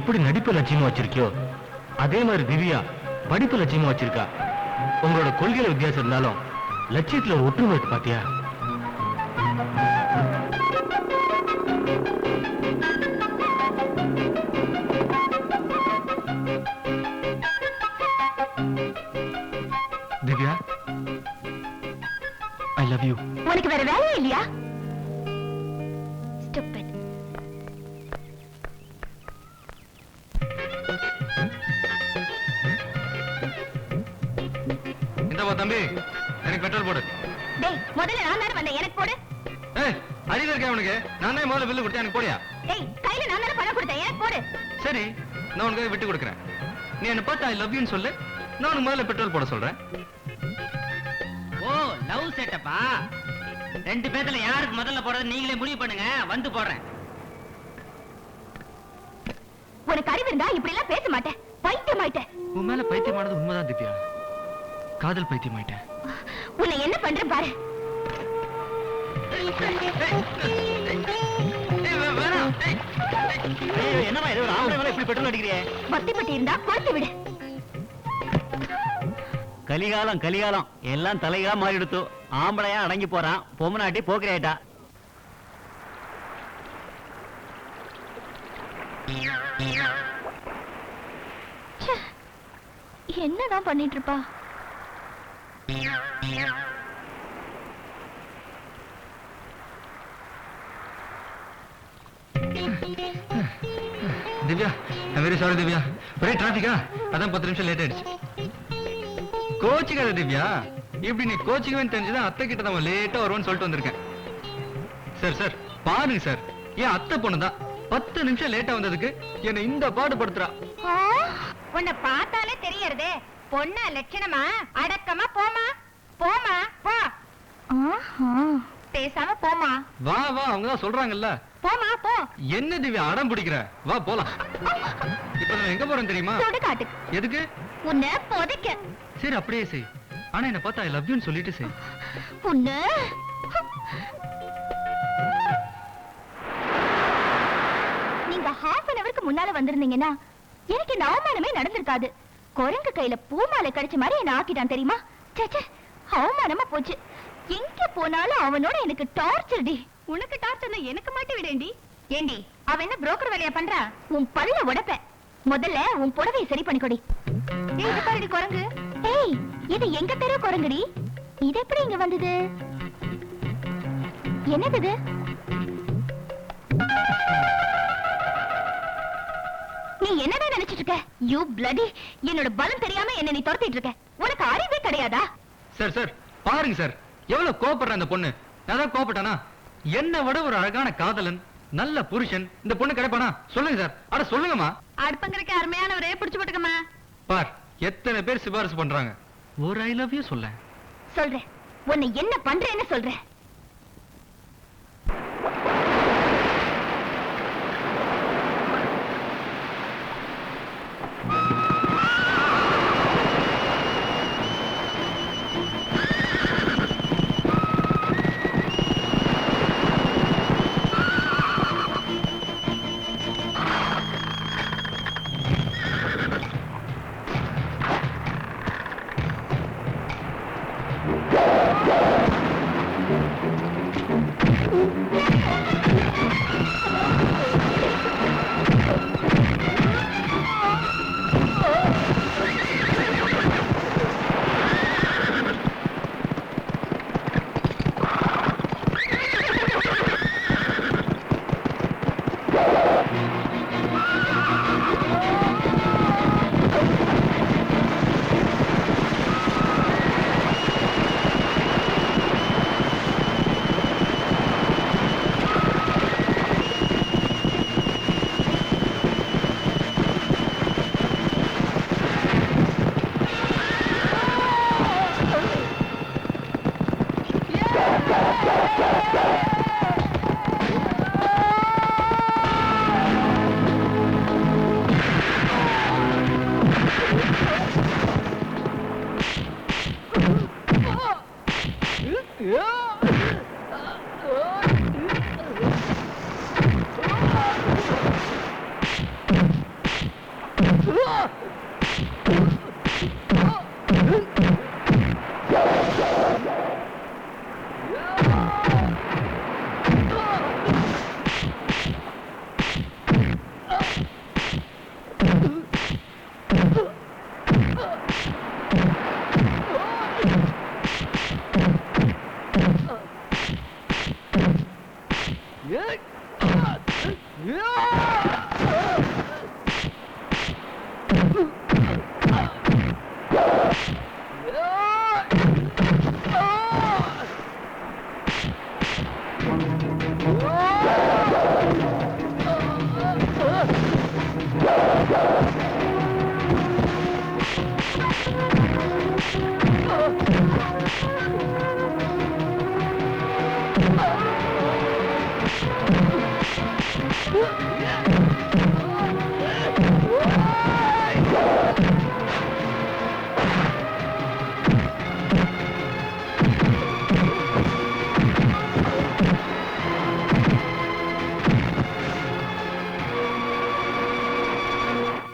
எப்படி நடிப்பு லட்சியமா வச்சிருக்கியோ அதே மாதிரி திவ்யா படிப்பு லட்சியமா வச்சிருக்கா. உங்களோட கொள்கையில வித்தியாசம் இருந்தாலும் லட்சியத்துல ஒற்றுமை இருக்கு பாத்தியா? Divya, I love you. உனக்கு வேற வேலையே இல்லையா? Stupid. இந்த தம்பி, எனக்கு பெட்ரோல் போடு. டேய், முதல்ல நான் தான வந்தேன், எனக்கு போடு. ஏய், அறிவு இருக்கே உனக்கு? நான் தான் முதல்ல பில்லு கொடுத்தேன், எனக்கு போடியா? டேய், கையில நான் தான பணம் கொடுத்தேன், எனக்கு போடு. சரி, நான் உனக்கு விட்டு கொடுக்குறேன். நீ என்ன பார்த்து I love you ன்னு சொல்லு. நான் உனக்கு முதல்ல பெட்ரோல் போட சொல்றேன். ஓ, லவ் செட்டப்பா. ரெண்டு பேத்துல யாருக்கு முதல்ல போடுறது நீங்களே முடிவு பண்ணுங்க, வந்து போடுறேன். உனக்கு அறிவு இருந்தா இப்படி எல்லாம் பேச மாட்டேன். பைத்தியமாயிட்டேன். உன் மேல பைத்தியமானது உண்மைதான் திவ்யா. காதல் பைத்தியமாயிட்டேன். உன்னை என்ன பண்ற பாரு. என்னமா இது ஒரு ஆம்பளை மேல இப்படி பெட்ரோல் அடிக்கிறியே? பத்தி பட்டி இருந்தா கொடுத்து விடு. கலிகாலம் கலிகாலம் எல்லாம் தலைகளா மாறிடுத்து. ஆம்பளையா அடங்கி போறான், பொம்மநாட்டி போக்குறேட்டா. என்னதான் பண்ணிட்டு இருப்பா? Divya, I'm very sorry Divya. ஒரே டிராபிக்கா, அதான் 10 நிமிஷம் லேட் ஆயிடுச்சு. கோச்சிக்காத திவ்யா. இப்படி நீ கோச்சிக்குவேன்னு தெரிஞ்சுதான் அத்தை கிட்ட தான் லேட்டா வருவோன்னு சொல்லிட்டு வந்திருக்கேன். சார் சார் பாருங்க சார், ஏன் அத்தை பொண்ணுதான் 10 நிமிஷம் லேட்டா வந்ததுக்கு என்ன இந்த பாடுபடுத்துறா. உன்னை பார்த்தாலே தெரியறதே பொண்ணா லட்சணமா. அடக்கமா போமா, போமா போ. பேசாம போமா. வா வா, அவங்கதான் சொல்றாங்கல்ல. போமா போ. என்ன திவ்யா அடம் பிடிக்கிற? வா போலாம். இப்ப நான் எங்க போறேன் தெரியுமா? சுடுகாட்டு. எதுக்கு? உன்னை புதைக்க. சரி அப்படியே செய். ஆனா என்ன பார்த்தா I love you ன்னு சொல்லிட்டு செய். உன்னை நீங்க half an hourக்கு முன்னால வந்திருந்தீங்கன்னா எனக்கு இந்த அவமானமே நடந்திருக்காது. குரங்கு கையில பூமாலை கடிச்ச மாதிரி என்ன ஆக்கிட்டான் தெரியுமா? சேச்சே, அவமானமா போச்சு. எங்க போனாலும் அவனோட எனக்கு டார்ச்சர் டி. உனக்கு டார்ச்சர்னா எனக்கு மாட்டி விடேண்டி. ஏண்டி, அவன் என்ன புரோக்கர் வேலையா பண்றா? உன் பல்ல உடைப்ப. முதல்ல உன் புடவையை சரி பண்ணிக்கொடி. ஏய், இது பாருடி குரங்கு. ஏய், இது எங்க தெரு குரங்குடி. இது எப்படி இங்க வந்தது? என்னது இது? நீ என்னதான் நினைச்சிட்டு இருக்க? You bloody. என்னோட பலம் தெரியாம என்ன நீ துரத்திட்டு இருக்க. உனக்கு அறிவே கிடையாதா? சார் சார் பாருங்க சார், எவ்வளவு கோபப்படுற அந்த பொண்ணு. நான் கோபப்பட்டானா? என்ன விட ஒரு அழகான காதலன், நல்ல புருஷன் இந்த பொண்ணு கிடைப்பானா? சொல்லுங்க சார். அட சொல்லுங்கம்மா. அடுப்பங்கரைக்கு அருமையானவரே பிடிச்சு போட்டுக்கமா. பார், எத்தனை பேர் சிபாரிசு பண்றாங்க. ஒரு I love you சொல்ல. சொல்றேன். உன்னை என்ன பண்றேன்னு சொல்றேன்.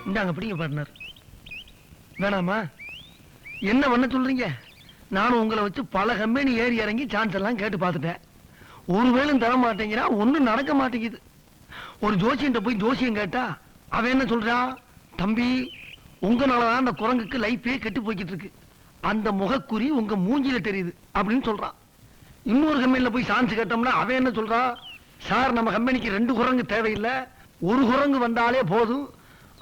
இந்தாங்க பிடிங்க பார்ட்னர். வேணாமா? என்ன பண்ண சொல்றீங்க? நானும் உங்களை வச்சு பல கம்பெனி ஏறி இறங்கி சான்ஸ் எல்லாம் கேட்டு பார்த்துட்டேன். ஒரு வேளும் தர மாட்டேங்கிறா, ஒண்ணும் நடக்க மாட்டேங்குது. ஒரு ஜோசியன்ட்ட போய் ஜோசியம் கேட்டா அவன் என்ன சொல்றான்? தம்பி, உங்களாலதான் அந்த குரங்குக்கு லைஃபே கெட்டு போய்கிட்டு இருக்கு, அந்த முகக்குறி உங்க மூஞ்சில தெரியுது அப்படின்னு சொல்றான். இன்னொரு கம்பெனில போய் சான்ஸ் கேட்டோம்னா அவன் என்ன சொல்றான்? சார், நம்ம கம்பெனிக்கு 2 குரங்கு தேவையில்லை, 1 குரங்கு வந்தாலே போதும்,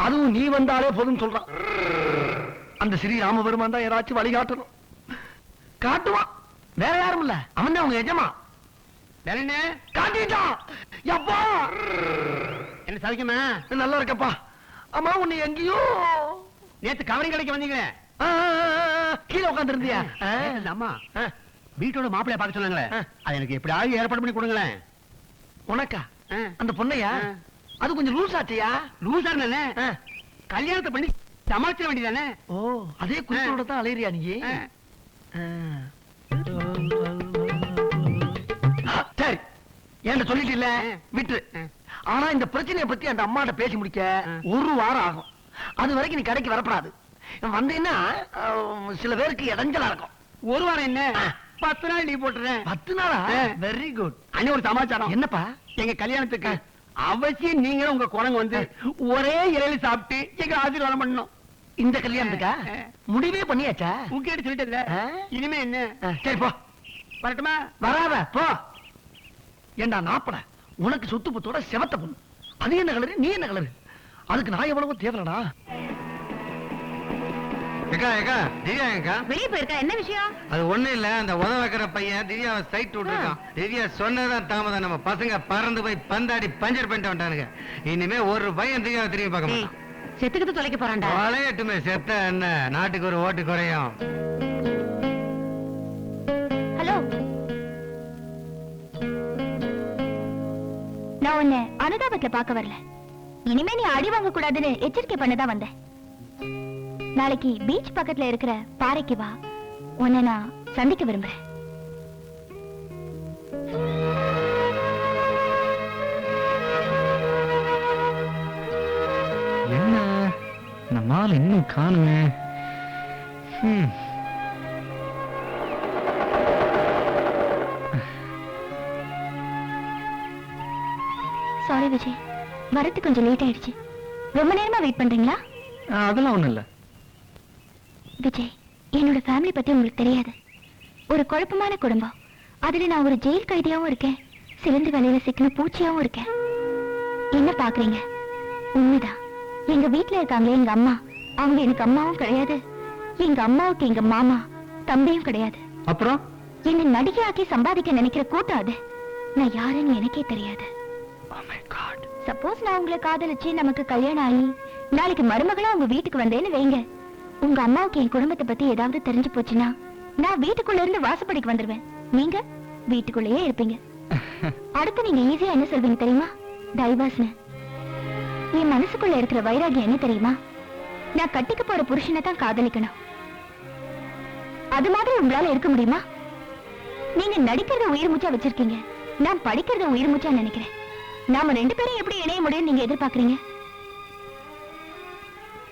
அதுவும் நீ வந்தாலே போதும் சொல்றான். அந்த ஸ்ரீ ராமபெருமான் தான் யாராச்சும் வழிகாட்டணும். காட்டுவான், வேற யாரும் இல்ல, அவன் தான் உங்க எஜமா. காட்டிட்டான். எப்பா என்ன சாதிக்கமா? நல்லா இருக்கப்பா. அம்மா, உன்னை எங்கேயோ நேத்து கவரிங் கடைக்கு வந்தீங்க, கீழே உட்கார்ந்து இருந்தியா? அம்மா வீட்டோட மாப்பிளைய பார்க்க சொன்னாங்களே, அது எனக்கு எப்படியாவது ஏற்பாடு பண்ணி கொடுங்களேன். உனக்கா? அந்த பொண்ணையா? அது கொஞ்சம் லூஸ் ஆச்சியா? லூசா இருந்தானே, கல்யாணத்தை பண்ணி சமாளிச்சிட வேண்டியதானே. ஓ, அதே குறிப்போட தான் அலையிறியா நீ? சரி, என்கிட்ட சொல்லிட்டு இல்ல, விட்டு. ஆனா இந்த பிரச்சனையை பத்தி அந்த அம்மாட்ட பேசி முடிக்க 1 வாரம் ஆகும். அது வரைக்கும் நீ கடைக்கு வரப்படாது. வந்தீங்கன்னா சில பேருக்கு இடைஞ்சலா இருக்கும். 1 வாரம் என்ன, 10 நாள் நீ போட்டுறேன். 10 நாளா? Very good. அண்ணே, ஒரு சமாச்சாரம். என்னப்பா? எங்க கல்யாணத்துக்கு அவசியம் நீங்க உங்க குரங்கு வந்து ஒரே இலையில சாப்பிட்டு எங்க ஆசீர்வாதம் பண்ணணும். இந்த கல்யாணத்துக்கா? முடிவே பண்ணியாச்சா? உங்ககிட்ட சொல்லிட்டு இனிமே என்ன? சரி, போ. வரட்டுமா? வராத, போ. ஏண்டா நாப்பட, உனக்கு சொத்து பத்தோட செவத்த பொண்ணு, அது என்ன கலரு, நீ என்ன கலரு? அதுக்கு நான் எவ்வளவோ தேவலடா. ஏக்கா ஏக்கா, திவ்யா ஏக்கா வெளியே போயிருக்கா? என்ன விஷயம்? அது ஒண்ணு இல்ல, அந்த உத வைக்கிற பையன் திவ்யாவை சைட் விட்டுருக்கான். திவ்யா சொன்னதான் தாமதம், நம்ம பசங்க பறந்து போய் பந்தாடி பஞ்சர் பண்ணிட்டு வந்துட்டானுங்க. இனிமே ஒரு பையன் திவ்யாவை திரும்பி பார்க்க மாட்டான். செத்துக்கிட்டு தொலைக்க போறான்டா. வளையட்டுமே, செத்த என்ன, நாட்டுக்கு ஒரு ஓட்டு குறையும். ஹலோ, நான் உன்னை அனுதாபத்துல பார்க்க வரல. இனிமே நீ அடி வாங்க கூடாதுன்னு எச்சரிக்கை பண்ணதான் வந்தேன். நாளைக்கு பீச் பக்கத்துல இருக்கிற பாறைக்கு வா, உன்னை நான் சந்திக்க விரும்புறேன். என்ன நம்மால இன்னும் காணுமே. சாரி விஜய், வரது கொஞ்சம் லேட் ஆயிடுச்சு. ரொம்ப நேரமா வெயிட் பண்றீங்களா? அதெல்லாம் ஒண்ணும் இல்ல. விஜய், என்னோட ஃபேமிலி பத்தி உங்களுக்கு தெரியாது. ஒரு குழப்பமான குடும்பம். அதுல நான் ஒரு ஜெயில் கைதியாவும் இருக்கேன், சிலந்து வலையில சிக்கின பூச்சியாவும் இருக்கேன். என்ன பாக்குறீங்க? உண்மைதான். எங்க வீட்டுல இருக்காங்களே எங்க அம்மா, அவங்க எனக்கு அம்மாவும் கிடையாது, எங்க அம்மாவுக்கு எங்க மாமா தம்பியும் கிடையாது. அப்புறம் என்ன நடிகையாக்கி சம்பாதிக்க நினைக்கிற கூட்டம் அது. நான் யாருன்னு எனக்கே தெரியாது. சப்போஸ் நான் உங்களை காதலிச்சு நமக்கு கல்யாணம் ஆகி நாளைக்கு மருமகளா உங்க வீட்டுக்கு வந்தேன்னு வைங்க, உங்க அம்மாவுக்கு என் குடும்பத்தை பத்தி ஏதாவது தெரிஞ்சு போச்சுன்னா நான் வீட்டுக்குள்ள இருந்து வாசப்படிக்கு வந்துருவேன், நீங்க வீட்டுக்குள்ளேயே இருப்பீங்க. அடுத்து நீங்க ஈஸியா என்ன சொல்வீங்க தெரியுமா? டைவர்ஸ்னு. என் மனசுக்குள்ள இருக்கிற வைராகியம் என்ன தெரியுமா? நான் கட்டிக்க போற புருஷனை தான் காதலிக்கணும். அது மாதிரி உங்களால இருக்க முடியுமா? நீங்க நடிக்கிறத உயிர் மூச்சா வச்சிருக்கீங்க, நான் படிக்கிறத உயிர் மூச்சா நினைக்கிறேன். நாம 2 பேரும் எப்படி இணைய முடியும் நீங்க எதிர்பார்க்கறீங்க?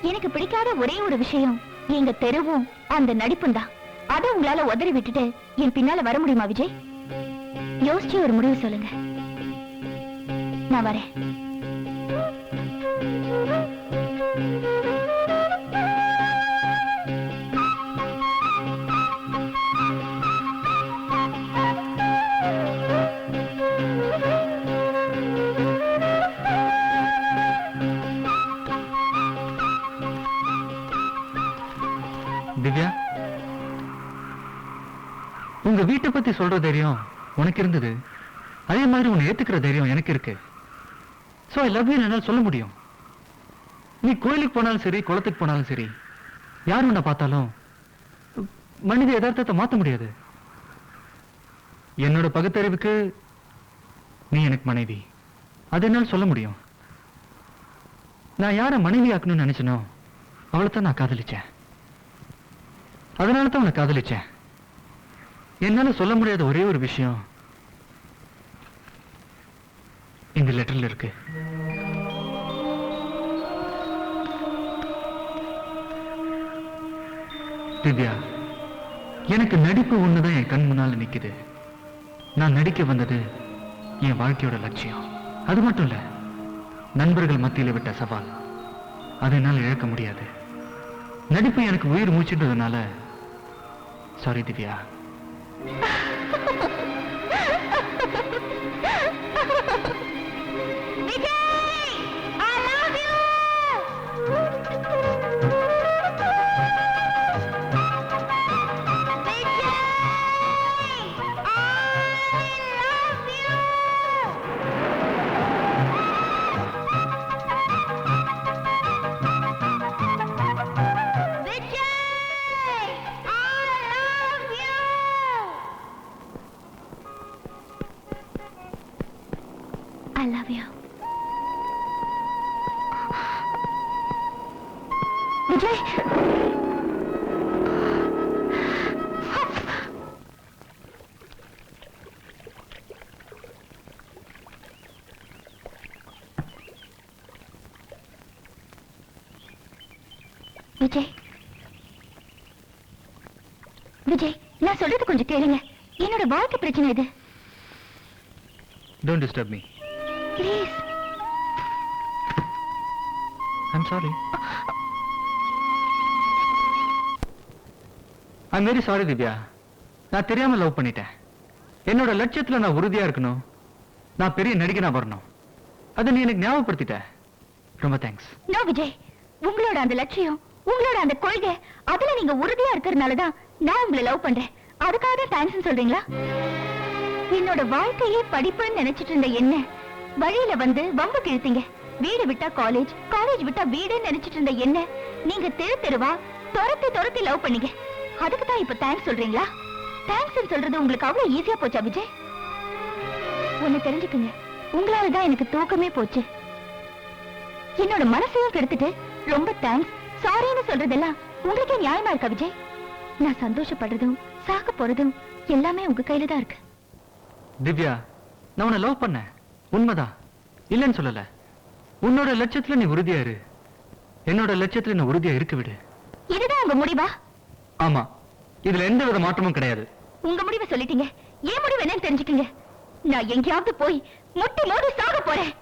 எனக்கு பிடிக்காத ஒரே ஒரு விஷயம் எங்க தெருவும் அந்த நடிப்பும் தான். அதை உங்களால உதறி விட்டுட்டு என் பின்னால வர முடியுமா விஜய்? யோசிச்சு ஒரு முடிவு சொல்லுங்க. நான் வரேன். திவ்யா, உங்க வீட்டை பத்தி சொல்ற தைரியம் உனக்கு இருந்தது, அதே மாதிரி உன்னை ஏத்துக்கிற தைரியம் எனக்கு இருக்கு. சோ ஐ லவ் யூ என்னால சொல்ல முடியும். நீ கோயிலுக்கு போனாலும் சரி, குளத்துக்கு போனாலும் சரி, யார் உன்னை பார்த்தாலும் மனித யதார்த்தத்தை மாத்த முடியாது. என்னோட பகுத்தறிவுக்கு நீ எனக்கு மனைவி. அது என்னால் சொல்ல முடியும். நான் யாரை மனைவி ஆக்கணும்னு நினைச்சனோ அவளைத்தான் நான் காதலிச்சேன். அதனால தான் உன்னை காதலிச்சேன். என்னால சொல்ல முடியாத ஒரே ஒரு விஷயம் இந்த லெட்டர்ல இருக்கு. திவ்யா, எனக்கு நடிப்பு ஒண்ணுதான் என் கண் முன்னால நிக்குது. நான் நடிக்க வந்தது என் வாழ்க்கையோட லட்சியம். அது மட்டும் இல்ல, நண்பர்கள் மத்தியில விட்ட சவால். அதை என்னால் இழக்க முடியாது. நடிப்பு எனக்கு உயிர் மூச்சுன்றதுனால sorry Divya. I love you. Vijay, Vijay, Vijay, நான் சொல்றது கொஞ்சம் கேளுங்க. என்னோட வாழ்க்கை பிரச்சனை இது. Don't disturb me. Please. I'm sorry. I'm very sorry Divya. நான் தெரியாம லவ் பண்ணிட்டேன். என்னோட லட்சியத்துல நான் உறுதியா இருக்கணும். நான் பெரிய நடிகனா வரணும். அதை நீ எனக்கு ஞாபகப்படுத்திட்ட. ரொம்ப தேங்க்ஸ். நோ விஜய், உங்களோட அந்த லட்சியம், உங்களோட அந்த கொள்கை, அதுல நீங்க உறுதியா இருக்கிறதுனால தான் நான் உங்களை லவ் பண்றேன். அதுக்காக தான் தேங்க்ஸ் சொல்றீங்களா? என்னோட வாழ்க்கையே படிப்புன்னு நினைச்சிட்டு இருந்த என்ன வழியில வந்து வம்பு கிழித்தீங்க. வீடு விட்டா காலேஜ், காலேஜ் விட்டா வீடுன்னு நினைச்சிட்டு இருந்த என்ன நீங்க தெரு தெருவா துரத்தி துரத்தி லவ் பண்ணீங்க. அதுக்கு தான் இப்ப தேங்க்ஸ் சொல்றீங்களா? தேங்க்ஸ் சொல்றது உங்களுக்கு அவ்வளவு ஈஸியா போச்சா விஜய்? ஒண்ணு தெரிஞ்சுக்குங்க, உங்களால தான் எனக்கு தூக்கமே போச்சு. என்னோட மனசையும் கெடுத்துட்டு ரொம்ப தேங்க்ஸ் சாரின்னு சொல்றதெல்லாம் உங்களுக்கே நியாயமா இருக்கா விஜய்? நான் சந்தோஷப்படுறதும் சாக்க போறதும் எல்லாமே உங்க கையில தான் இருக்கு. திவ்யா, நான் உன்னை லவ் பண்ணேன், உண்மைதான், இல்லைன்னு சொல்லல. உன்னோட லட்சியத்துல நீ உறுதியா இரு. என்னோட லட்சியத்துல நீ உறுதியா இருக்க விடு. இதுதான் உங்க முடிவா? ஆமா, இதுல எந்த வித மாற்றமும் கிடையாது. உங்க முடிவை சொல்லிட்டீங்க. ஏன் முடிவு என்னன்னு தெரிஞ்சுக்கங்க. நான் எங்கேயாவது போய் முட்டி மோதி சாக போறேன்.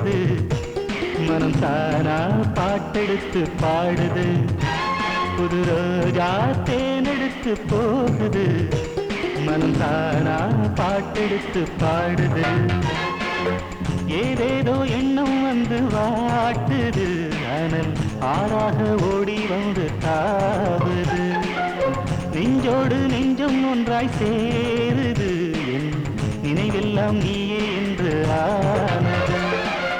போகுது மனம் தானா பாட்டெடுத்து பாடுது புது ரோஜா தேனெடுத்து போகுது மனம் தானா பாட்டெடுத்து பாடுது ஏதேதோ எண்ணம் வந்து வாட்டுது அனல் ஆறாக ஓடி வந்து தாவுது நெஞ்சோடு நெஞ்சம் ஒன்றாய் சேருது என் நினைவெல்லாம் நீயே என்று ஆனது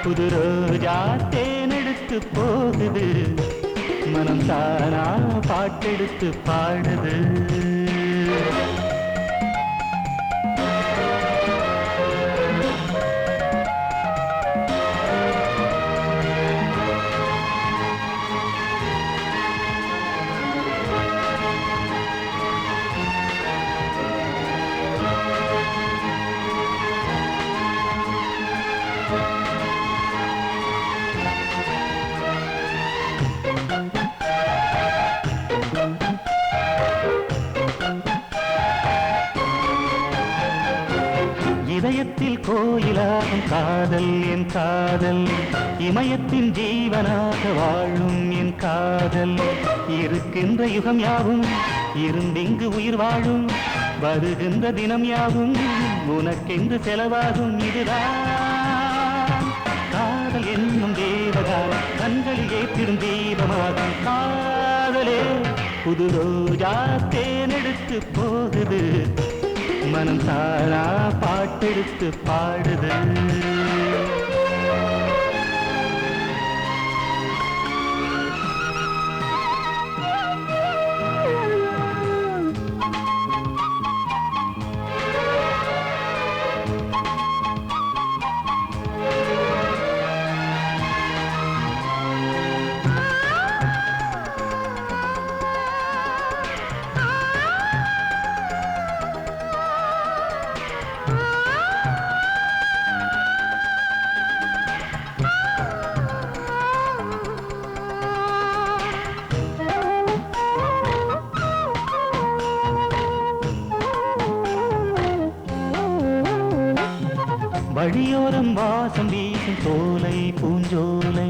புது ரோஜா தேனெடுத்து போகுது மனம் தானா பாட்டெடுத்து பாடுது இதயத்தில் கோயிலாகும் காதல் என் காதல் இமயத்தின் ஜீவனாக வாழும் என் காதல் இருக்கின்ற யுகம் யாவும் இருந்திங்கு உயிர் வாழும் வருகின்ற தினம் யாவும் உனக்கென்று செலவாகும் இதுதான் காதல் என்னும் தேவதான் கண்களில் ஏற்றிடும் தீபமாகும் காதலே புது ரோஜா தேனெடுத்து போகுது மனம் தானா பாட்டெடுத்து பாடுது வழியோரம் வாசம் வீசும் சோலை பூஞ்சோலை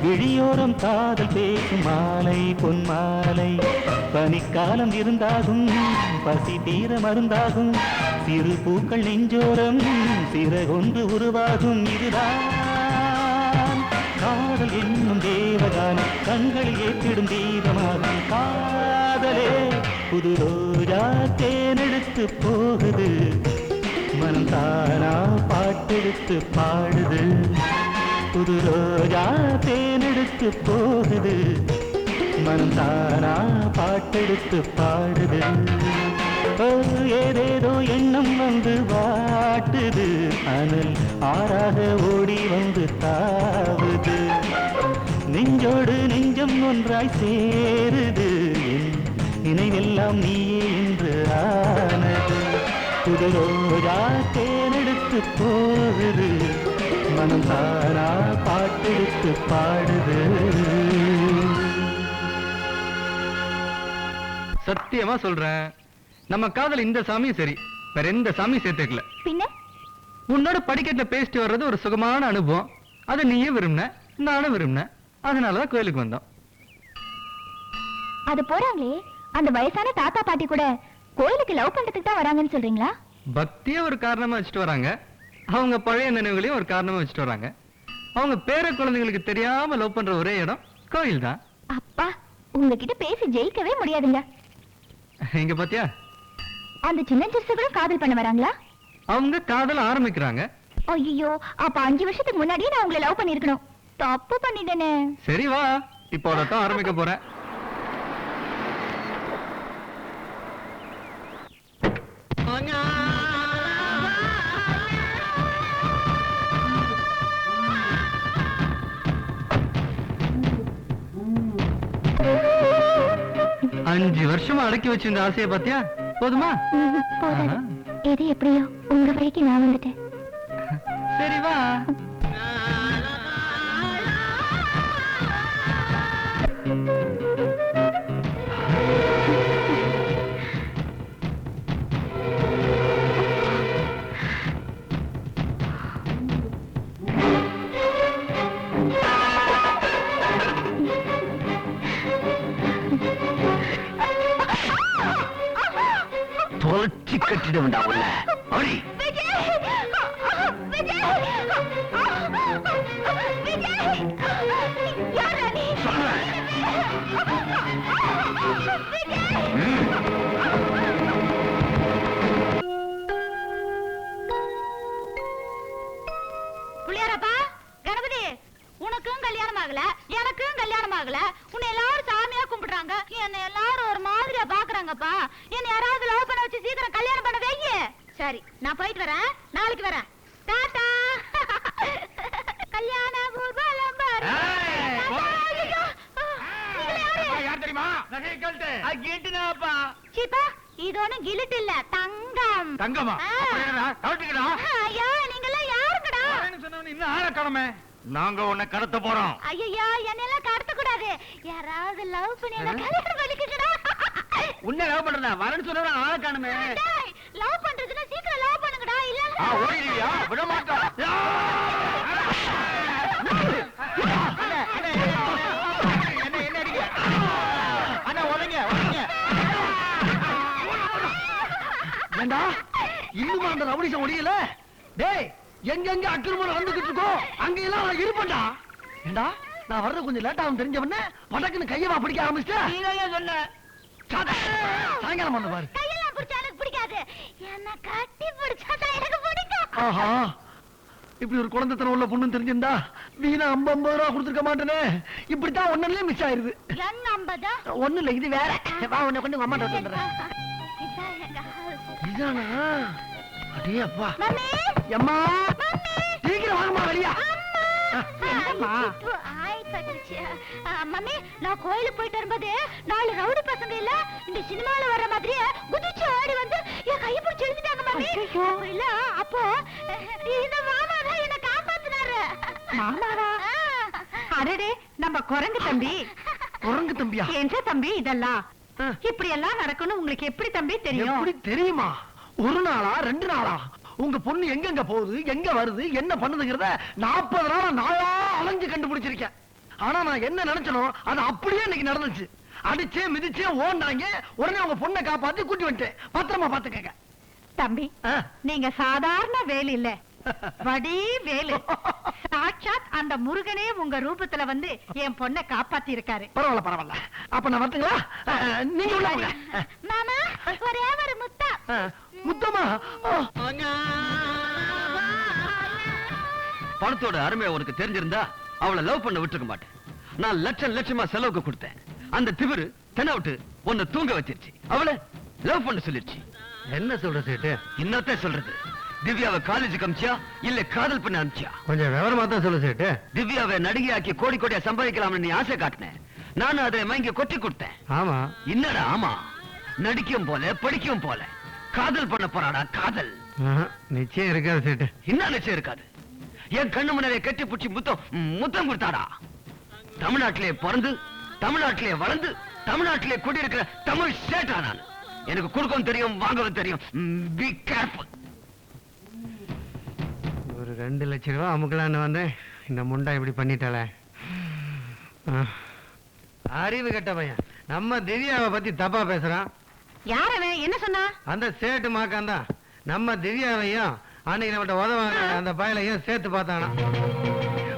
விழியோரம் காதல் பேசும் மாலை பொன்மாலை பனிக்காலம் இருந்தாகும் பசி தீர மருந்தாகும் சிறு பூக்கள் நெஞ்சோரம் சிறகொன்று உருவாகும் இதுதான் காதல் என்னும் தேவகானம் கண்களில் ஏற்றிடும் தீபமாகும் காதலே புது ரோஜா தேனெடுத்து போகுது மனம் தானா பாட்டெடுத்து பாடுது புது ரோஜா தேனெடுத்து போகுது மனம் தானா பாட்டெடுத்து பாடுது ஏதேதோ எண்ணம் வந்து வாட்டுது அனல் ஆறாக ஓடி வந்து தாவுது நெஞ்சோடு நெஞ்சம் ஒன்றாய் சேருது என் நினைவெல்லாம் நீயே என்று ஆனது புது ரோஜா தேனெடுத்து போகுது மனம் தானா பாட்டெடுத்து பாடுது சத்தியமா சொல்றேன் நம்ம காதல் இந்த சாமியும் சரி வேற எந்த சாமியும் சேர்த்துக்கல பின்ன உன்னோட படிக்கட்டுல பேசிட்டு வர்றது ஒரு சுகமான அனுபவம் அதை நீயே விரும்பின நானும் விரும்பினேன் அதனாலதான் கோயிலுக்கு வந்தோம் அது போறாங்களே அந்த வயசான தாத்தா பாட்டி கூட கோயிலுக்கு லவ் பண்றதுக்கு தான் வராங்கன்னு சொல்றீங்களா? பக்திய ஒரு காரணமா வச்சுட்டு வராங்க, அவங்க பழைய நினைவுகளையும் ஒரு காரணமா வச்சுட்டு வராங்க. அவங்க பேர குழந்தைங்களுக்கு தெரியாம லவ் பண்ற ஒரே இடம் கோயில் தான். அப்பா, உங்ககிட்ட பேசி ஜெயிக்கவே முடியாதுங்க. இங்க பாத்தியா, அந்த சின்ன சிறுசுகளும் காதல் பண்ண வராங்களா? அவங்க காதல் ஆரம்பிக்கிறாங்க. ஐயோ, அப்ப 5 வருஷத்துக்கு முன்னாடியே நான் உங்களை லவ் பண்ணிருக்கணும். தப்பு பண்ணிட்டேனே. சரி வா, இப்போ தான் ஆரம்பிக்க போறேன். அஞ்சு வருஷமா அடக்கி வச்சிருந்த ஆசையை பாத்தியா? போதுமா? போதாது. எது எப்படியோ உங்க வழிக்கு நான் வந்துட்டேன். சரி வா. கட்டிட வேண்டாம் உள்ள ஓடி. விஜய் விஜய் விஜய் யாரா நீ? சொல்றேன். புள்ளியாரப்பா, கணபதி, உனக்கும் கல்யாணம் ஆகல, எனக்கும் கல்யாணம் ஆகல. உன்னை எல்லாரும் சாமியா கும்பிடுறாங்க, என்ன எல்லாரும் ஒரு மாதிரியா பாக்குறாங்கப்பா. என்ன யாராவது லவ் பண்ண வச்சு சீக்கிரம் கல்யாணம் பண்ண வையே. சரி, நான் போயிட்டு வரேன், நாளைக்கு வரேன். டாடா. கல்யாண ஊர்வலம் பாரு. ஐயோ, நீங்களே யாரு? சீப்பா, இது ஒண்ணும் கிலிட் இல்ல, தங்கம். தங்கமா? ஐயா, நீங்கெல்லாம் யாருங்கடா? இன்னும் ஆள காணோமே. நாங்க உன்னை கடத்த போறோம். ஐயா, என்னெல்லாம் கடத்த கூடாது. யாராவது லவ் பண்ணி என்ன கல்யாணம் பண்ணிக்கடா. உன்னை லவ் பண்றதா? வரேன்னு சொன்னா ஆள காணோமே. டேய், லவ் பண்றதுன்னா சீக்கிரம் லவ் பண்ணுங்கடா. இல்ல ஓடிடுவியா? விட மாட்டோம். ஏண்டா இன்னும் அந்த ரவுடிசம் ஒடியல? டேய், எங்கெங்க அக்கிரமம் நடந்துகிட்டு இருக்கோ அங்கெல்லாம் நான் இருப்பேன்டா. ஏண்டா நான் வர்றது கொஞ்சம் லேட் ஆகும் தெரிஞ்சவன படக்குன்னு கையவா பிடிக்க ஆரம்பிச்சிட்டேன். சொன்ன சாயங்காலம் வந்து பாரு. கையெல்லாம் பிடிச்சா எனக்கு பிடிக்காது. என்ன கட்டி பிடிச்சா எனக்கு பிடிக்கும். ஆஹா, இப்படி ஒரு குழந்தைத்தனம் உள்ள பொண்ணு தெரிஞ்சிருந்தா வீணா 50 ரூபா கொடுத்துருக்க மாட்டேனே. இப்படித்தான் ஒன்னுலயே மிஸ் ஆயிருது. என்ன 50? ஒண்ணு இல்ல, இது வேற. வா, உன்னை கொண்டு அம்மா வந்துடுறேன். இதான் எங்க house. இதானா? அடே அப்பா. மம்மி, அம்மா, மம்மி, சீக்கிரம் வாங்கம்மா வெளியா. என்னம்மா? இப்போ ஆய் பட்டுச்சு. மம்மி, நான் கோயிலுக்கு போயிட்டு வரும்போது 4 ரவுடி பசங்க இல்ல இந்த சினிமால வர்ற மாதிரியே குதிச்சு ஆடி வந்து என் கையை பிடிச்சு எழுதிட்டாங்க மம்மி. அப்ப இல்ல, அப்போ இந்த மாமா தான் என்ன காப்பாத்தினாரு. மாமாவா? அடடே, நம்ம குரங்கு தம்பி. குரங்கு தம்பியா? என்ன தம்பி இதெல்லாம்? இப்படி எல்லாம் நடக்கணும் உங்களுக்கு எப்படி தம்பி தெரியும்? எப்படி தெரியுமா? ஒரு நாளா 2 நாளா உங்க பொண்ணு எங்கெங்க போகுது, எங்க வருது, என்ன பண்ணுதுங்கிறத 40 நாளா நாளா அலைஞ்சு கண்டுபிடிச்சிருக்கேன். ஆனா நான் என்ன நினைச்சனோ அது அப்படியே இன்னைக்கு நடந்துச்சு. அடிச்சே மிதிச்சே ஓடுனாங்க. உடனே உங்க பொண்ணை காப்பாத்தி கூட்டி வந்துட்டேன். பத்திரமா பாத்துக்கங்க தம்பி. நீங்க சாதாரண வேல் இல்ல, வடி வேலு. சாட்சாத் அந்த முருகனே உங்க ரூபத்துல வந்து என் பொண்ணை காப்பாத்தி இருக்காரு. பரவாயில்ல பரவாயில்ல. அப்ப நான் வரட்டுங்களா? நீங்க உள்ள வாங்க. மாமா, ஒரே ஒரு முத்தா. முத்தமா? பணத்தோட அருமை உனக்கு தெரிஞ்சிருந்தா அவளை லவ் பண்ண விட்டுருக்க மாட்டேன். நான் லட்சம் லட்சமா செலவுக்கு கொடுத்தேன். அந்த திமிரு தெனவுட்டு உன்னை தூங்க வச்சிருச்சு. அவளை லவ் பண்ண சொல்லிருச்சு. என்ன சொல்ற சேட்டு? இன்னொத்த சொல்றது, திவ்யாவை காலேஜுக்கு அமிச்சியா இல்ல காதல் பண்ண அமிச்சியா? கொஞ்சம் விவரமா தான் சொல்லு சேட்டு. திவ்யாவை நடிகையாக்கி கோடி கோடியா சம்பாதிக்கலாம்னு நீ ஆசை காட்டினேன். நானும் அதை மயங்கி கொட்டி கொடுத்தேன். ஆமா. என்னடா ஆமா? நடிக்கும் போல படிக்கும் போல காதல் பண்ண போறாடா காதல். நிச்சயம் இருக்காது சேட்டு. என்ன நிச்சயம் இருக்காது? என் கண்ணு முன்னாலே கட்டி பிடிச்சி முத்தம் கொடுத்தாடா. தமிழ்நாட்டிலே பிறந்து தமிழ்நாட்டிலே வளர்ந்து தமிழ்நாட்டிலே குடியிருக்கிற தமிழ் ஸ்டேட்டா நான். எனக்கு கொடுக்கவும் தெரியும், வாங்கவும் தெரியும். Be careful. ஒரு 2 லட்சம் ரூபாய் அமுக்கலான்னு வந்தேன். இந்த முண்டா இப்படி பண்ணிட்டாளே. அறிவு கெட்ட பையன். நம்ம திவ்யாவை பத்தி தப்பா பேசுறான். யாரவன் என்ன சொன்னா? அந்த சேட்டு மாக்கான் தான் நம்ம திவ்யாவையும் அன்னைக்கு நம்மகிட்ட உதவாங்க அந்த பயலையும் சேர்த்து பார்த்தானா.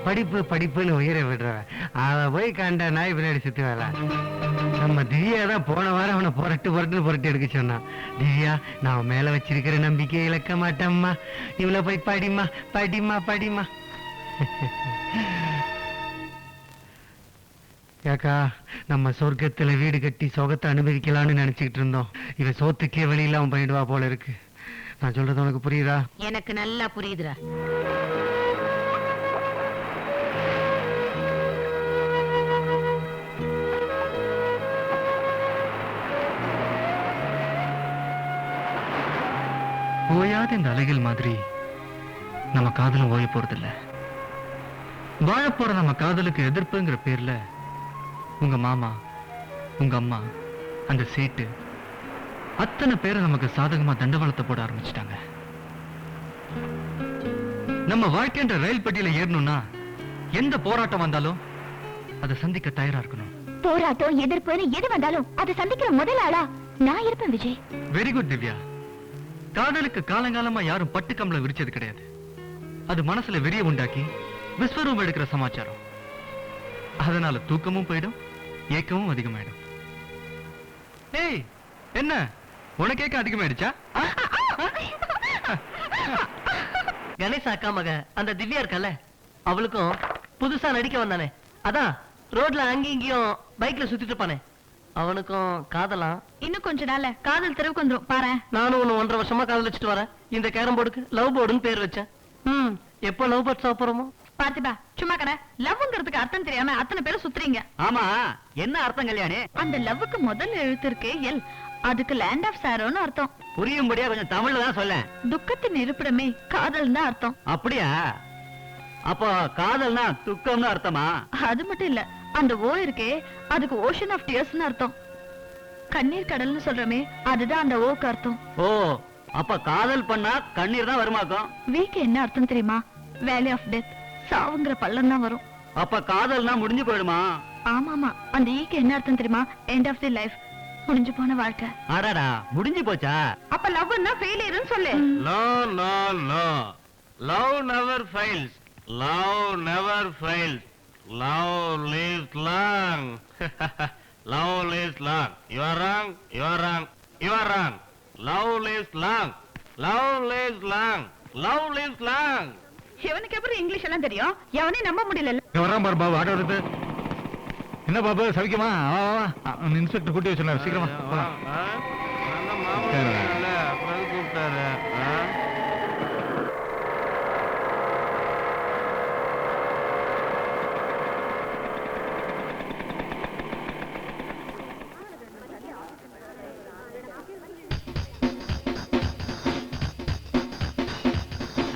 படிப்பு படிப்புன்னு உயிரை விடுறவன் அவ போய் கண்ட நாய் பின்னாடி சுத்தி வேலை. நம்ம திவ்யா தான் போன வாரம் அவனை புரட்டு எடுக்க சொன்னான். திவ்யா, நான் மேல வச்சிருக்கிற நம்பிக்கையை இழக்க மாட்டேம்மா, இவ்வளவு போய் படிமா படிமா படிமா. ஏக்கா, நம்ம சொர்க்கத்துல வீடு கட்டி சொகத்தை அனுபவிக்கலாம்னு நினைச்சுக்கிட்டு இருந்தோம். இவ சோத்துக்கே வழி இல்லாம பண்ணிடுவா போல இருக்கு. நான் சொல்றது உனக்கு புரியுதா? எனக்கு நல்லா புரியுதுடா. ஓயாத இந்த அலைகள் மாதிரி நம்ம காதலும் ஓய போறதில்ல. வாழ போற நம்ம காதலுக்கு எதிர்ப்புங்கிற பேர்ல உங்க மாமா, உங்க அம்மா, அந்த சேட்டு அத்தனை பேரை நமக்கு சாதகமா தண்டவாளத்தை போட ஆரம்பிச்சிட்டாங்க. நம்ம வாழ்க்கைன்ற ரயில் பெட்டியில ஏறணும்னா எந்த போராட்டம் வந்தாலும் அதை சந்திக்க தயாரா இருக்கணும். போராட்டம் எதிர்ப்புன்னு எது வந்தாலும் அதை சந்திக்கிற முதல் ஆளா நான் இருப்பேன் விஜய். Very good Divya. காதலுக்கு காலங்காலமா யாரும் பட்டு கம்பளை விரிச்சது கிடையாது. அது மனசுல வெறிய உண்டாக்கி விஸ்வரூபம் எடுக்கிற சமாச்சாரம். அதனால தூக்கமும் போயிடும், ஏக்கமும் அதிகமாயிடும். ஏய், என்ன உனக்கு ஏக்கம் அதிகமாயிடுச்சா? கணேச அக்கா மக அந்த திவ்யா இருக்கல, அவளுக்கும் புதுசா நடிக்க வந்தானே, அதான் ரோட்ல அங்கேயும் இங்கேயும் பைக்ல சுத்திட்டு இருப்பானே, அவனுக்கும் காதலாம். இன்னும் கொஞ்ச நாள்ல காதல் தெருவுக்கு வந்துரும் பாரு. நானும் ஒண்ணு 1.5 வருஷமா காதலிச்சுட்டு வரேன். இந்த கேரம் போர்டுக்கு லவ் போர்டுன்னு பேர் வச்சேன். எப்போ லவ் பர்ட்ஸ் சாப்பிடுறோமோ? பார்த்திபா, சும்மா கடை லவ்ங்கிறதுக்கு அர்த்தம் தெரியாம அத்தனை பேரும் சுத்துறீங்க. ஆமா, என்ன அர்த்தம் கல்யாணி? அந்த லவ்வுக்கு முதல் எழுத்து இருக்கு எல், அதுக்கு லேண்ட் ஆஃப் சாரோன்னு அர்த்தம். புரியும்படியா கொஞ்சம் தமிழ்ல தான் சொல்ல. துக்கத்தின் இருப்பிடமே காதல் தான் அர்த்தம். அப்படியா? அப்போ காதல்னா துக்கம்னு அர்த்தமா? அது மட்டும் இல்ல, அந்த ஓ இருக்கே அதுக்கு ஓஷன் ஆஃப் டியர்ஸ்னு அர்த்தம். கண்ணீர் கடல்னு சொல்றமே, அதுதான் அந்த ஓக்கு அர்த்தம். ஓ, அப்ப காதல் பண்ணா கண்ணீர் தான் வருமாக்கும். வீக்கு என்ன அர்த்தம் தெரியுமா? வேலி ஆஃப் டெத், சாவுங்கிற பள்ளம் தான் வரும். அப்ப காதல்னா முடிஞ்சு போயிடுமா? ஆமாமா, அந்த ஈக்கு என்ன அர்த்தம் தெரியுமா? எண்ட் ஆஃப் தி லைஃப், முடிஞ்சு போன வாழ்க்கை. அடடா, முடிஞ்சு போச்சா? அப்ப லவ்னா ஃபெயிலியர்னு சொல்லு. No, no, no. Love never fails. Love never fails. Love lives long. Love lives long. You are wrong. You are wrong. You are wrong. Love lives long. Love lives long. Love lives long. இவனுக்கு அப்புறம் English எல்லாம் தெரியும், எவனையும் நம்ப முடியல. வரான் பாரு Babu, auto வருது. என்ன பாபு, சவிக்குமா? இன்ஸ்பெக்டர் கூட்டி வச்சுருந்தாரு, சீக்கிரமா போலாம். கூப்பிட்டாரு.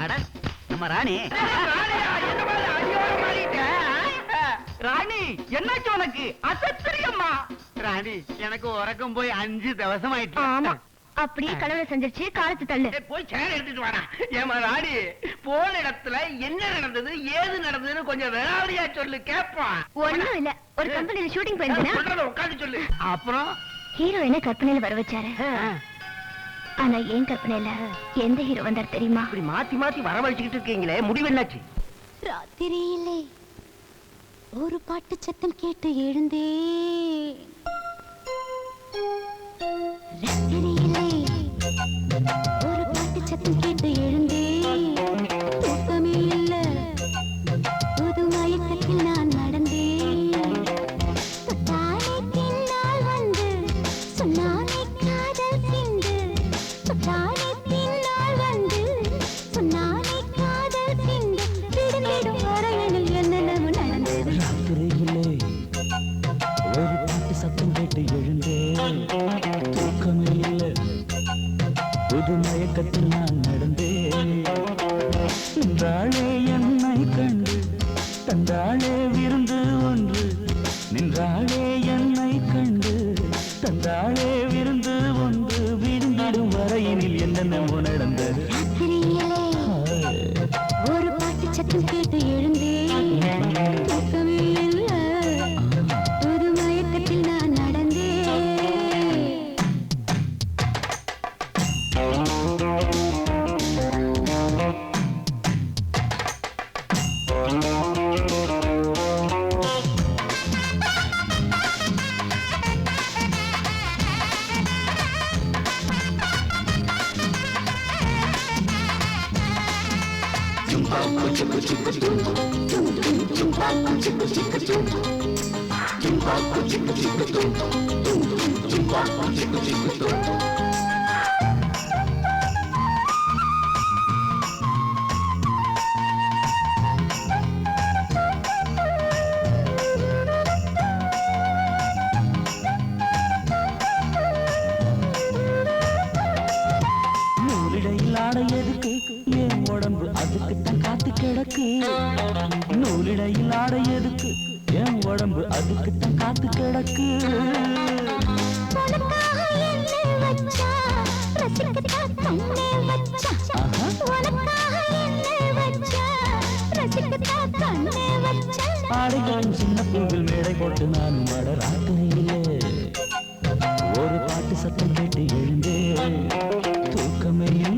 அட, நம்ம ராணி. ராணி, என்னாச்சு உனக்கு? அசத்திரியம்மா. ராணி, எனக்கு உறக்கம் போய் 5 திவசம் ஆயிட்டு. ஆமா, அப்படியே கடவுளை செஞ்சிருச்சு, காலத்து தள்ளு. போய் சேர் எடுத்துட்டு வாடா. ஏமா ராணி, போன இடத்துல என்ன நடந்தது ஏது நடந்ததுன்னு கொஞ்சம் விளாவரியா சொல்லு, கேட்பான். ஒண்ணும் இல்ல, ஒரு கம்பெனில ஷூட்டிங் போயிருந்தேன். உட்காந்து சொல்லு. அப்புறம் ஹீரோயினை கற்பனையில வர வச்சாரு. ஆனா ஏன் கற்பனையில எந்த ஹீரோ வந்தார் தெரியுமா? இப்படி மாத்தி மாத்தி வரவழைச்சுக்கிட்டு இருக்கீங்களே, முடிவு என்னாச்சு? ராத்திரியிலே ஒரு பாட்டு சத்தம் கேட்டு எழுந்தேன். ராத்திரியிலே ஒரு பாட்டு சத்தம் கேட்டு எழுந்தேன். தூக்கமே இல்ல, புது மயக்கத்தில் நான் நடந்தேன். தொட்டானே பின்னால் வந்து சொன்னானே காதல் சிந்து. தொட்டானே பின்னால் வந்து சொன்னானே காதல் சிந்து. விடுந்திடும் வரையனில் என்னென்னமோ நடந்தது. ராத்திரியிலே ஒரு பாட்டு சத்தம் கேட்டு எழுந்தேன். தூக்கமே இல்லை, புது மயக்கத்தில் நான் நடந்தேன். நின்றாளே என்னை கண்டு தந்தாளே விருந்து ஒன்று. நின்றாளே என்னை கண்டு தந்தாளே விருந்து ஒன்று. விருந்திடும் வரையினில் என்னென்னமோ நடந்தது. ராத்திரியிலே ஒரு பாட்டு சத்தம் கேட்டு எழுந்தேன். தூக்கமே இல்ல, புது மயக்கத்தில் நான் நடந்தேன். நூலிடையில் ஆடை எதுக்கு? என் உடம்பு அதுக்குத்தான் காத்து கிடக்கு. நூலிடையில் ஆடை எதுக்கு? என் உடம்பு அதுக்குத்தான் காத்து கிடக்கு. உனக்காக என்னை வச்சா, ரசிக்கத்தான் கண்ணை வச்சா. உனக்காக என்னை வச்சா, ரசிக்கத்தான் கண்ணை வச்சா. ஆடைகளும் சின்ன பூவில் மேடை போட்டு நானும் ஆட ராத்திரியிலே ஒரு பாட்டு சத்தம் கேட்டு எழுந்தேன். தூக்கமே இல்லை,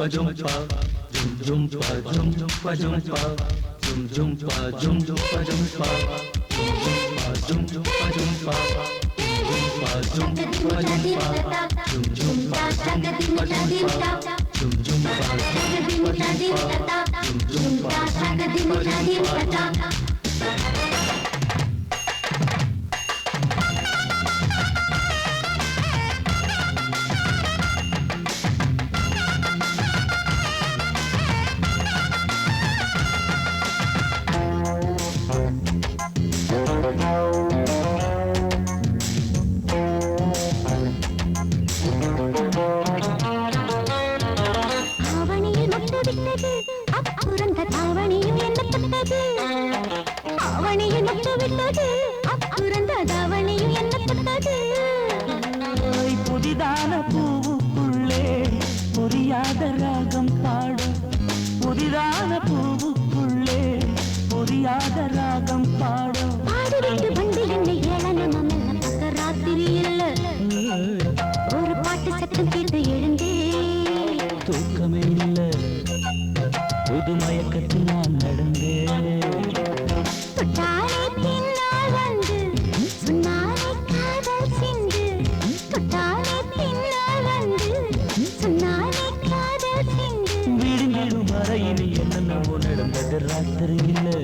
jumpa jumpa jumpa jumpa jumpa jumpa jumpa jumpa jumpa புதிதான பூவுக்குள்ளே புரியாத ராகம் பாடும் புதிதான பூவுக்குள்ளே புரியாத ராகம் பாடும் பாடிவிட்டு வந்து என்னை ஏளனமா மெல்ல பக்க ராத்திரி இல்ல ஒரு பாட்டு சத்தம் கேட்டு எழுந்தே தூக்கமே இல்லை புது மயக்கத்தில் நான் நடந்தேன் தொட்டாலே பின்னால் வந்து சொன்னாலே காதல் சிந்து தொட்டாலே பின்னால் வந்து சொன்னாலே காதல் சிந்து விடுங்கிடும் வரையில் என்னென்னவோ நடந்தது ராத்திரி இல்லை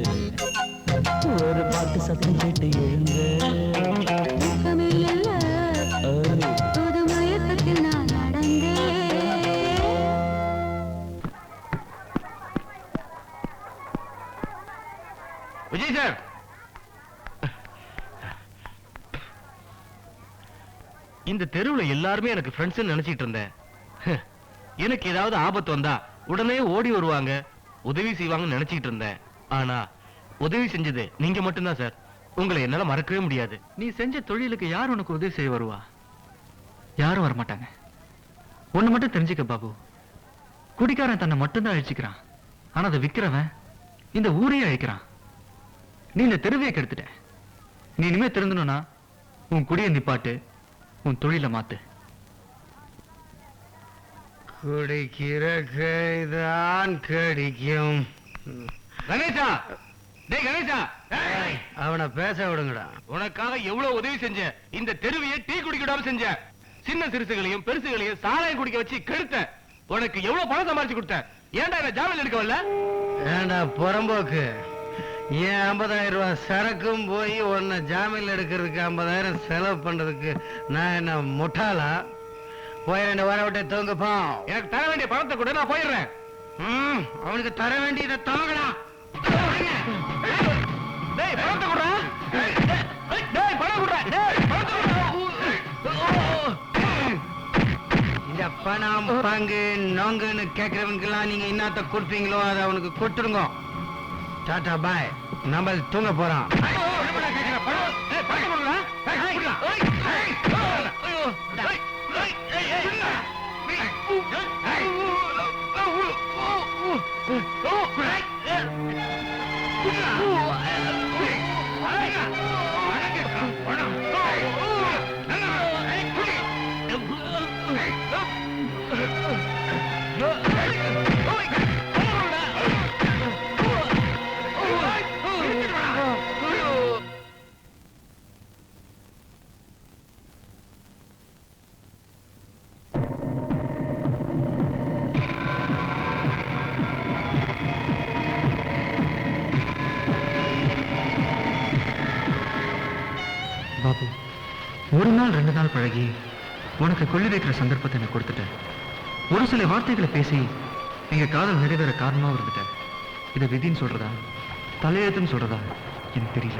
ஒரு பாட்டு சத்தம் கேட்டு எழுந்த தூக்கமே இல்ல புது மயக்கத்தில் நான் நடந்தேன் விஜய் சார், இந்த தெருவுல எல்லாருமே எனக்கு ஃப்ரெண்ட்ஸ் நினைச்சிட்டு இருந்தேன். எனக்கு ஏதாவது ஆபத்து வந்தா உடனே ஓடி வருவாங்க, உதவி செய்வாங்கன்னு நினைச்சிட்டு இருந்தேன். ஆனா உதவி செஞ்சது நீங்க மட்டும்தான் சார். உங்களை என்னால மறக்கவே முடியாது. நீ செஞ்ச தொழிலுக்கு யார் உனக்கு உதவி செய்ய வருவா? யாரும் வரமாட்டாங்க. ஒண்ணு மட்டும் தெரிஞ்சுக்க பாபு, குடிக்காரன் தன்னை மட்டும்தான் அழிச்சுக்கிறான், ஆனா அதை விக்கிறவன் இந்த ஊரையே அழிக்கிறான். நீ இந்த தெருவையை கெடுத்துட்ட. நீ இனிமே திருந்தணும்னா உன் குடியை நிப்பாட்டு, உன் தொழிலை மாத்து. குடிக்கிற கைதான் கடிக்கும். கணேசா, டேய் கணேசா, அவனை பேச விடுங்கடா. உனக்காக எவ்வளவு உதவி செஞ்ச, இந்த தெருவையை டீ குடிக்கிடாம செஞ்ச, சின்ன சிறுசுகளையும் பெருசுகளையும் சாராயம் குடிக்க வச்சு கெடுத்த, உனக்கு எவ்வளவு பணம் சம்பாதிச்சு கொடுத்த, ஏன்டா என்ன ஜாமீன் எடுக்க வரல? ஏண்டா புறம்போக்கு, ஏன் 50,000 ரூபாய் சரக்கும் போய் உன்னை ஜாமீன் எடுக்கிறதுக்கு 50,000 செலவு பண்றதுக்கு நான் என்ன முட்டாளா? போய் 2 வாரம் விட்டு தூங்குப்பா. எனக்கு தர வேண்டிய பணத்தை கூட நான் போயிடுறேன். அவனுக்கு தர வேண்டியதை தாங்கடா. டேய் பணத்தை குடுறா. டேய் பணம் குடுறா. டேய் பணத்தை குடுறா. இந்த பணம் பங்கு நோங்குன்னு கேட்கறவனுக்கெல்லாம் நீங்க என்னத்த கொடுப்பீங்களோ அதை அவனுக்கு கொடுத்துருங்க. டாடா பாய். நம்ம தூங்க போறோம். பாபு, ஒரு நாள் 2 நாள் பழகி உனக்கு கொள்ளி வைக்கிற சந்தர்ப்பத்தை நான் கொடுத்துட்டேன். ஒரு சில வார்த்தைகளை பேசி எங்க காதல் நிறைவேற காரணமா இருந்துட்டேன். இதை விதின்னு சொல்றதா தலையெழுத்துன்னு சொல்றதா எனக்கு தெரியல.